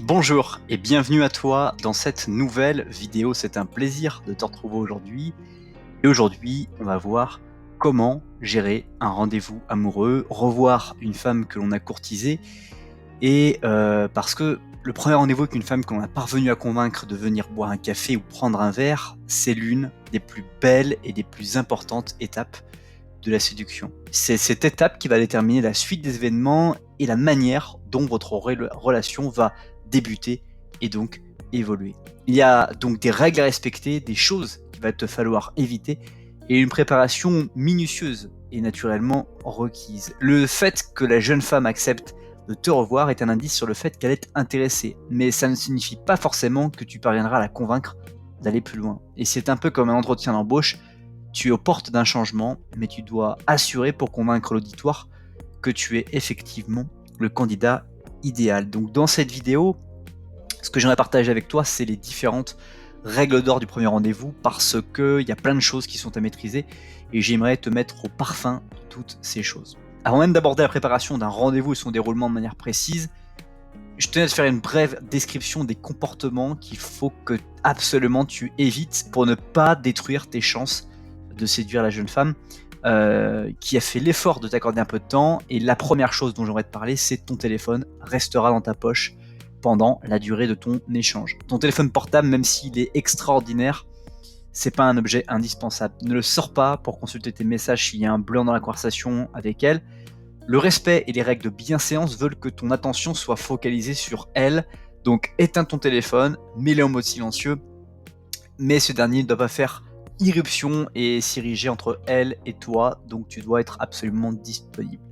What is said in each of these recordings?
Bonjour et bienvenue à toi dans cette nouvelle vidéo. C'est un plaisir de te retrouver aujourd'hui. Et aujourd'hui, on va voir comment gérer un rendez-vous amoureux, revoir une femme que l'on a courtisée. Et parce que le premier rendez-vous avec une femme qu'on a parvenu à convaincre de venir boire un café ou prendre un verre, c'est l'une des plus belles et des plus importantes étapes de la séduction. C'est cette étape qui va déterminer la suite des événements et la manière dont votre relation va débuter et donc évoluer. Il y a donc des règles à respecter, des choses qu'il va te falloir éviter et une préparation minutieuse et naturellement requise. Le fait que la jeune femme accepte de te revoir est un indice sur le fait qu'elle est intéressée, mais ça ne signifie pas forcément que tu parviendras à la convaincre d'aller plus loin. Et c'est un peu comme un entretien d'embauche, tu es aux portes d'un changement, mais tu dois assurer pour convaincre l'auditoire que tu es effectivement le candidat idéal. Donc dans cette vidéo, ce que j'aimerais partager avec toi, c'est les différentes règles d'or du premier rendez-vous parce qu'il y a plein de choses qui sont à maîtriser et j'aimerais te mettre au parfum de toutes ces choses. Avant même d'aborder la préparation d'un rendez-vous et son déroulement de manière précise, je tenais à te faire une brève description des comportements qu'il faut que absolument tu évites pour ne pas détruire tes chances de séduire la jeune femme qui a fait l'effort de t'accorder un peu de temps. Et la première chose dont j'aimerais te parler, c'est ton téléphone restera dans ta poche pendant la durée de ton échange. Ton téléphone portable, même s'il est extraordinaire, c'est pas un objet indispensable. Ne le sors pas pour consulter tes messages s'il y a un blanc dans la conversation avec elle. Le respect et les règles de bienséance veulent que ton attention soit focalisée sur elle. Donc éteins ton téléphone, mets-le en mode silencieux, mais ce dernier ne doit pas faire irruption et s'ériger entre elle et toi, donc tu dois être absolument disponible.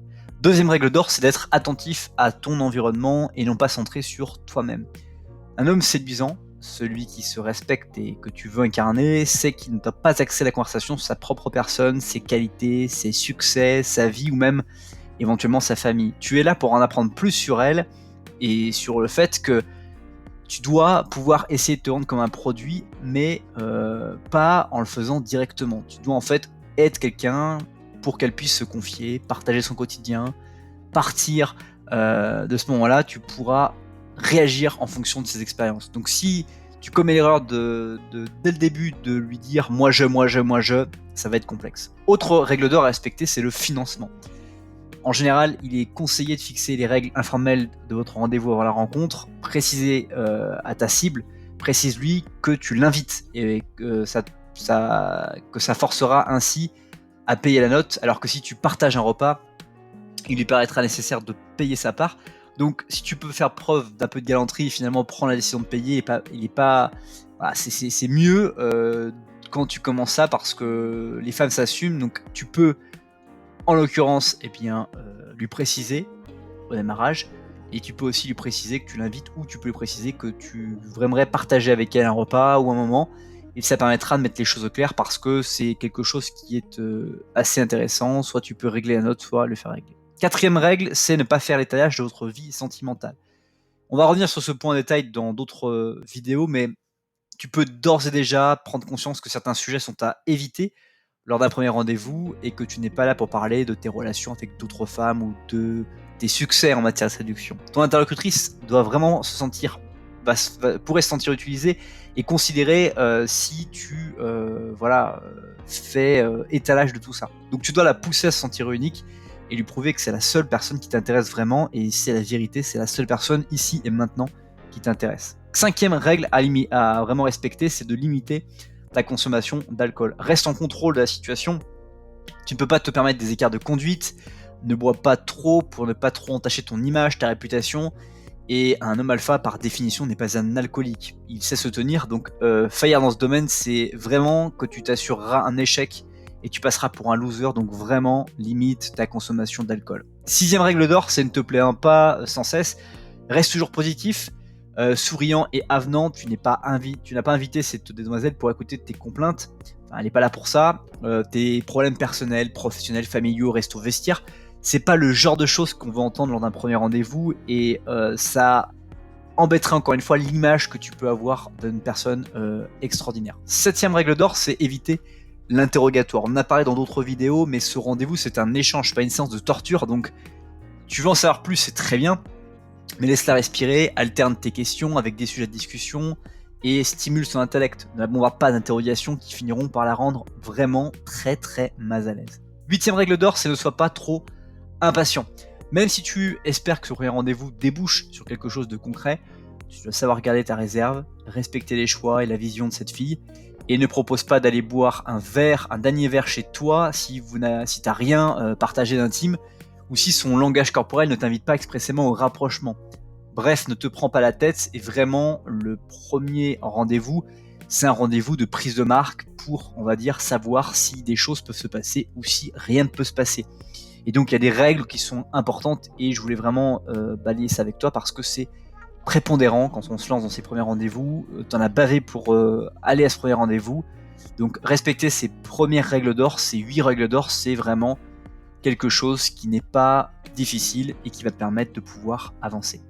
Deuxième règle d'or, c'est d'être attentif à ton environnement et non pas centré sur toi-même. Un homme séduisant, celui qui se respecte et que tu veux incarner, sait qu'il ne doit pas axer la conversation sur sa propre personne, ses qualités, ses succès, sa vie ou même éventuellement sa famille. Tu es là pour en apprendre plus sur elle et sur le fait que tu dois pouvoir essayer de te vendre comme un produit, mais pas en le faisant directement. Tu dois en fait être quelqu'un pour qu'elle puisse se confier, partager son quotidien, partir de ce moment-là, tu pourras réagir en fonction de ses expériences. Donc si tu commets l'erreur dès le début de lui dire moi je, ça va être complexe. Autre règle d'or à respecter, c'est le financement. En général, il est conseillé de fixer les règles informelles de votre rendez-vous avant la rencontre, préciser à ta cible, précise-lui que tu l'invites et que ça forcera ainsi à payer la note, alors que si tu partages un repas, il lui paraîtra nécessaire de payer sa part. Donc si tu peux faire preuve d'un peu de galanterie, finalement prendre la décision de payer, voilà, c'est mieux quand tu commences ça parce que les femmes s'assument, donc tu peux en l'occurrence, lui préciser au démarrage, et tu peux aussi lui préciser que tu l'invites, ou tu peux lui préciser que tu aimerais partager avec elle un repas ou un moment, et ça permettra de mettre les choses au clair parce que c'est quelque chose qui est assez intéressant, soit tu peux régler la note, soit le faire régler. Quatrième règle, c'est ne pas faire l'étalage de votre vie sentimentale. On va revenir sur ce point en détail dans d'autres vidéos, mais tu peux d'ores et déjà prendre conscience que certains sujets sont à éviter lors d'un premier rendez-vous et que tu n'es pas là pour parler de tes relations avec d'autres femmes ou de tes succès en matière de séduction. Ton interlocutrice doit vraiment pourrait se sentir utilisée et considérer si tu fais étalage de tout ça. Donc tu dois la pousser à se sentir unique et lui prouver que c'est la seule personne qui t'intéresse vraiment, et c'est la vérité, c'est la seule personne ici et maintenant qui t'intéresse. Cinquième règle à vraiment respecter, c'est de limiter ta consommation d'alcool. Reste en contrôle de la situation. Tu ne peux pas te permettre des écarts de conduite. Ne bois pas trop pour ne pas trop entacher ton image, ta réputation. Et un homme alpha, par définition, n'est pas un alcoolique. Il sait se tenir. Donc, faillir dans ce domaine, c'est vraiment que tu t'assureras un échec et tu passeras pour un loser. Donc, vraiment, limite ta consommation d'alcool. Sixième règle d'or, c'est ne te plains pas sans cesse. Reste toujours positif. Souriant et avenant, tu n'as pas invité cette demoiselle pour écouter tes complaintes. Enfin, elle n'est pas là pour ça. Tes problèmes personnels, professionnels, familiaux restent au vestiaire. C'est pas le genre de choses qu'on veut entendre lors d'un premier rendez-vous, et ça embêterait encore une fois l'image que tu peux avoir d'une personne extraordinaire. Septième règle d'or, c'est éviter l'interrogatoire. On en a parlé dans d'autres vidéos, mais ce rendez-vous, c'est un échange, pas une séance de torture. Donc, tu veux en savoir plus, c'est très bien. Mais laisse-la respirer, alterne tes questions avec des sujets de discussion et stimule son intellect. Ne la bombarde pas d'interrogations qui finiront par la rendre vraiment très mal à l'aise. 8e règle d'or, c'est ne sois pas trop impatient. Même si tu espères que ce premier rendez-vous débouche sur quelque chose de concret, tu dois savoir garder ta réserve, respecter les choix et la vision de cette fille, et ne propose pas d'aller boire un dernier verre chez toi si t'as rien partagé d'intime, ou si son langage corporel ne t'invite pas expressément au rapprochement. Bref, ne te prends pas la tête, et vraiment, le premier rendez-vous, c'est un rendez-vous de prise de marque pour, on va dire, savoir si des choses peuvent se passer ou si rien ne peut se passer. Et donc, il y a des règles qui sont importantes, et je voulais vraiment balayer ça avec toi parce que c'est prépondérant quand on se lance dans ces premiers rendez-vous. T'en as bavé pour aller à ce premier rendez-vous. Donc, respecter ces premières règles d'or, ces 8 règles d'or, c'est vraiment quelque chose qui n'est pas difficile et qui va te permettre de pouvoir avancer.